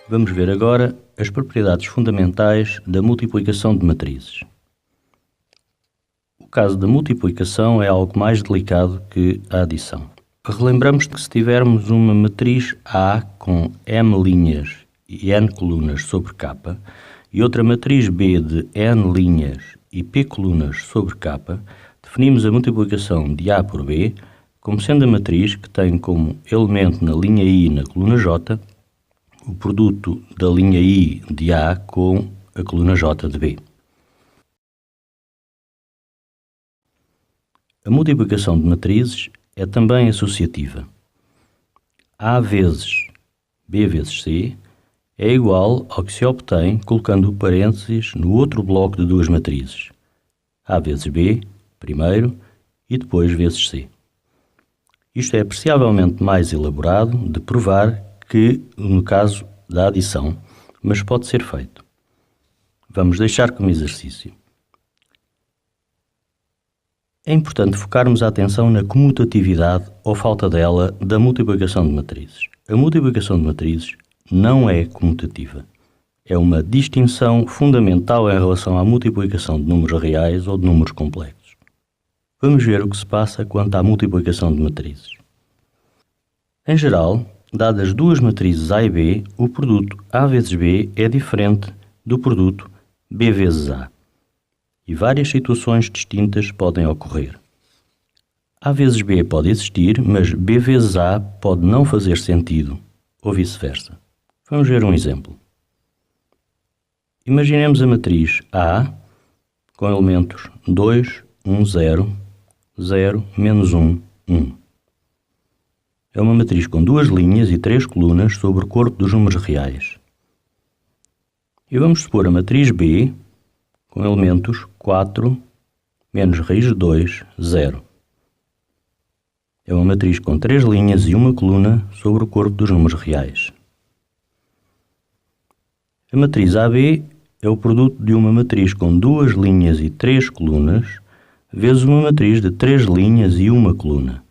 Vamos ver agora as propriedades fundamentais da multiplicação de matrizes. O caso da multiplicação é algo mais delicado que a adição. Relembramos que se tivermos uma matriz A com M linhas e N colunas sobre K e outra matriz B de N linhas e P colunas sobre K, definimos a multiplicação de A por B como sendo a matriz que tem como elemento na linha I na coluna J o produto da linha I de A com a coluna J de B. A multiplicação de matrizes é também associativa. A vezes B vezes C é igual ao que se obtém colocando o parênteses no outro bloco de duas matrizes. A vezes B, primeiro, e depois vezes C. Isto é apreciavelmente mais elaborado de provar que no caso da adição, mas pode ser feito. Vamos deixar como exercício. É importante focarmos a atenção na comutatividade ou falta dela da multiplicação de matrizes. A multiplicação de matrizes não é comutativa. É uma distinção fundamental em relação à multiplicação de números reais ou de números complexos. Vamos ver o que se passa quanto à multiplicação de matrizes. Em geral, dadas duas matrizes A e B, o produto A vezes B é diferente do produto B vezes A. E várias situações distintas podem ocorrer. A vezes B pode existir, mas B vezes A pode não fazer sentido, ou vice-versa. Vamos ver um exemplo. Imaginemos a matriz A com elementos 2, 1, 0, 0, menos 1, 1. É uma matriz com duas linhas e três colunas sobre o corpo dos números reais. E vamos supor a matriz B com elementos 4, menos raiz de 2, 0. É uma matriz com três linhas e uma coluna sobre o corpo dos números reais. A matriz AB é o produto de uma matriz com duas linhas e três colunas, vezes uma matriz de três linhas e uma coluna.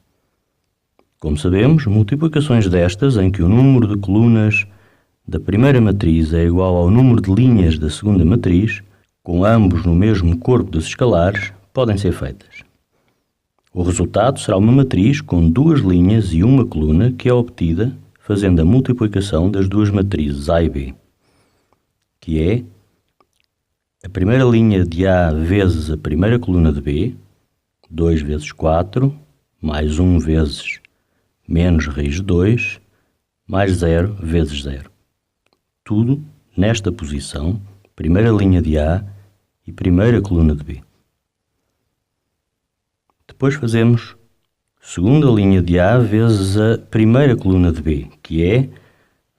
Como sabemos, multiplicações destas, em que o número de colunas da primeira matriz é igual ao número de linhas da segunda matriz, com ambos no mesmo corpo dos escalares, podem ser feitas. O resultado será uma matriz com duas linhas e uma coluna que é obtida fazendo a multiplicação das duas matrizes A e B, que é a primeira linha de A vezes a primeira coluna de B, 2 vezes 4, mais 1 vezes menos raiz de 2, mais 0 vezes 0. Tudo nesta posição, primeira linha de A e primeira coluna de B. Depois fazemos segunda linha de A vezes a primeira coluna de B, que é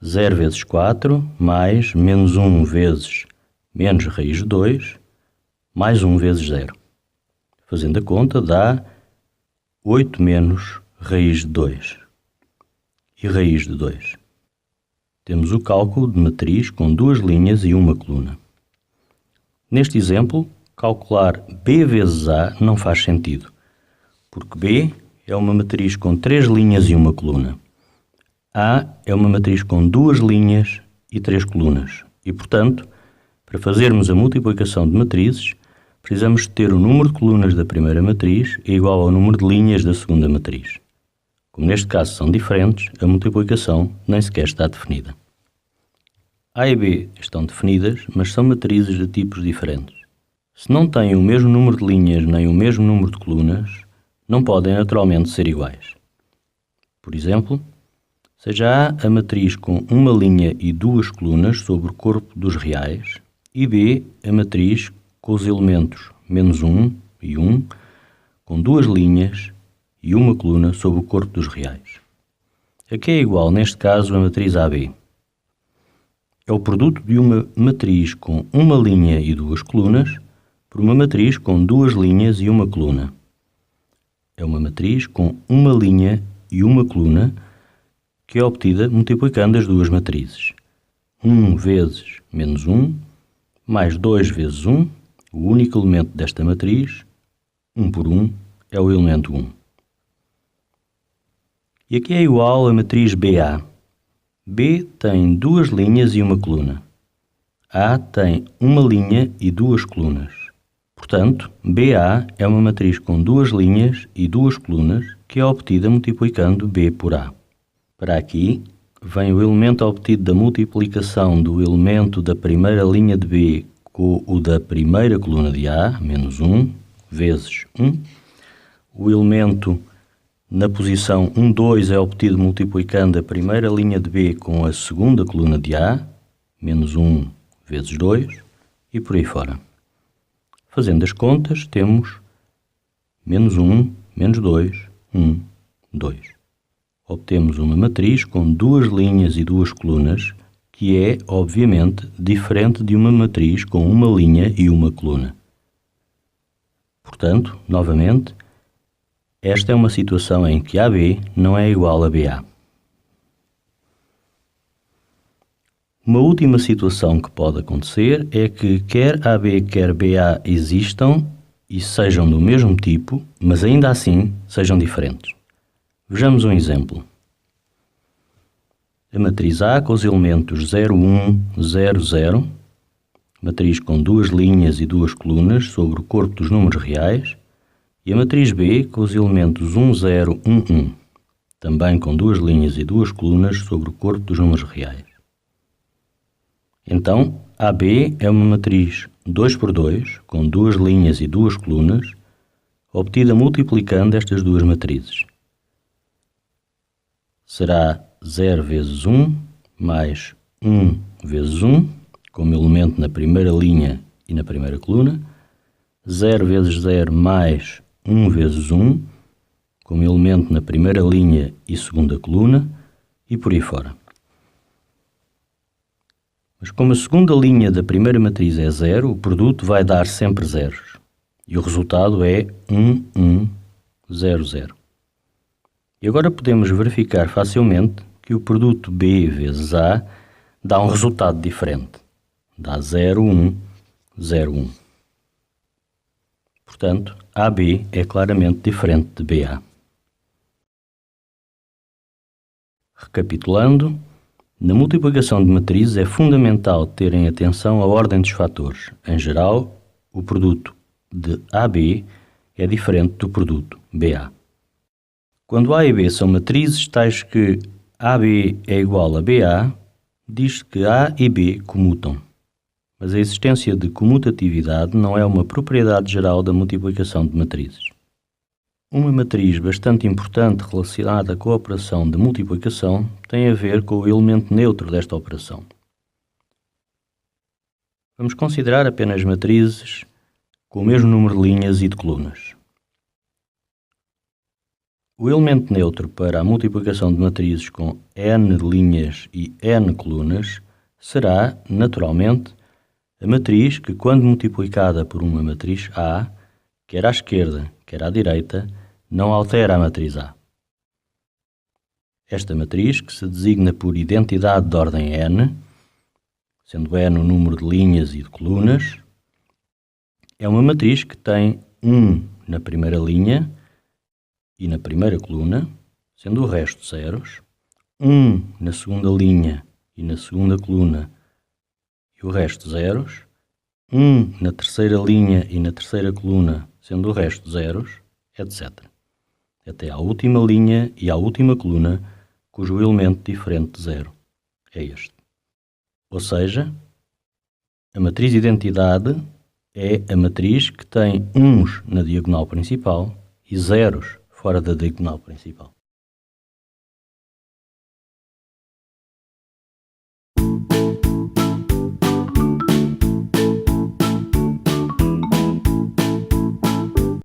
0 vezes 4, mais menos 1 vezes menos raiz de 2, mais 1 vezes 0. Fazendo a conta dá 8 menos raiz de 2 e raiz de 2. Temos o cálculo de matriz com duas linhas e uma coluna. Neste exemplo, calcular B vezes A não faz sentido, porque B é uma matriz com três linhas e uma coluna. A é uma matriz com duas linhas e três colunas e, portanto, para fazermos a multiplicação de matrizes, precisamos ter o número de colunas da primeira matriz igual ao número de linhas da segunda matriz. Como neste caso são diferentes, a multiplicação nem sequer está definida. A e B estão definidas, mas são matrizes de tipos diferentes. Se não têm o mesmo número de linhas nem o mesmo número de colunas, não podem naturalmente ser iguais. Por exemplo, seja A a matriz com uma linha e duas colunas sobre o corpo dos reais, e B a matriz com os elementos menos 1 e 1, com duas linhas e uma coluna sobre o corpo dos reais. A que é igual, neste caso, a matriz AB? É o produto de uma matriz com uma linha e duas colunas por uma matriz com duas linhas e uma coluna. É uma matriz com uma linha e uma coluna que é obtida multiplicando as duas matrizes. 1 vezes menos 1, mais 2 vezes 1, o único elemento desta matriz, 1 por 1, é o elemento 1. E aqui é igual a matriz BA. B tem duas linhas e uma coluna. A tem uma linha e duas colunas. Portanto, BA é uma matriz com duas linhas e duas colunas que é obtida multiplicando B por A. Para aqui, vem o elemento obtido da multiplicação do elemento da primeira linha de B com o da primeira coluna de A, menos 1, vezes 1. O elemento na posição 1, 2 é obtido multiplicando a primeira linha de B com a segunda coluna de A, menos 1 vezes 2, e por aí fora. Fazendo as contas, temos menos 1, menos 2, 1, 2. Obtemos uma matriz com duas linhas e duas colunas, que é, obviamente, diferente de uma matriz com uma linha e uma coluna. Portanto, novamente, esta é uma situação em que AB não é igual a BA. Uma última situação que pode acontecer é que quer AB quer BA existam e sejam do mesmo tipo, mas ainda assim sejam diferentes. Vejamos um exemplo. A matriz A com os elementos 0, 1, 0, 0, matriz com duas linhas e duas colunas sobre o corpo dos números reais, e a matriz B com os elementos 1, 0, 1, 1, também com duas linhas e duas colunas sobre o corpo dos números reais. Então, AB é uma matriz 2 por 2, com duas linhas e duas colunas, obtida multiplicando estas duas matrizes. Será 0 vezes 1 mais 1 vezes 1, como elemento na primeira linha e na primeira coluna, 0 vezes 0 mais 1 vezes 1, como elemento na primeira linha e segunda coluna, e por aí fora. Mas como a segunda linha da primeira matriz é 0, o produto vai dar sempre zeros. E o resultado é 1, 1, 0, 0. E agora podemos verificar facilmente que o produto B vezes A dá um resultado diferente. Dá 0, 1, 0, 1. Portanto, AB é claramente diferente de BA. Recapitulando, na multiplicação de matrizes é fundamental terem atenção à ordem dos fatores. Em geral, o produto de AB é diferente do produto BA. Quando A e B são matrizes tais que AB é igual a BA, diz-se que A e B comutam. Mas a existência de comutatividade não é uma propriedade geral da multiplicação de matrizes. Uma matriz bastante importante relacionada com a operação de multiplicação tem a ver com o elemento neutro desta operação. Vamos considerar apenas matrizes com o mesmo número de linhas e de colunas. O elemento neutro para a multiplicação de matrizes com n linhas e n colunas será, naturalmente, a matriz que, quando multiplicada por uma matriz A, quer à esquerda, quer à direita, não altera a matriz A. Esta matriz, que se designa por identidade de ordem n, sendo n o número de linhas e de colunas, é uma matriz que tem 1 na primeira linha e na primeira coluna, sendo o resto zeros, 1 na segunda linha e na segunda coluna e o resto zeros, 1 na terceira linha e na terceira coluna, sendo o resto zeros, etc. Até à última linha e à última coluna, cujo elemento diferente de zero é este. Ou seja, a matriz identidade é a matriz que tem uns na diagonal principal e zeros fora da diagonal principal.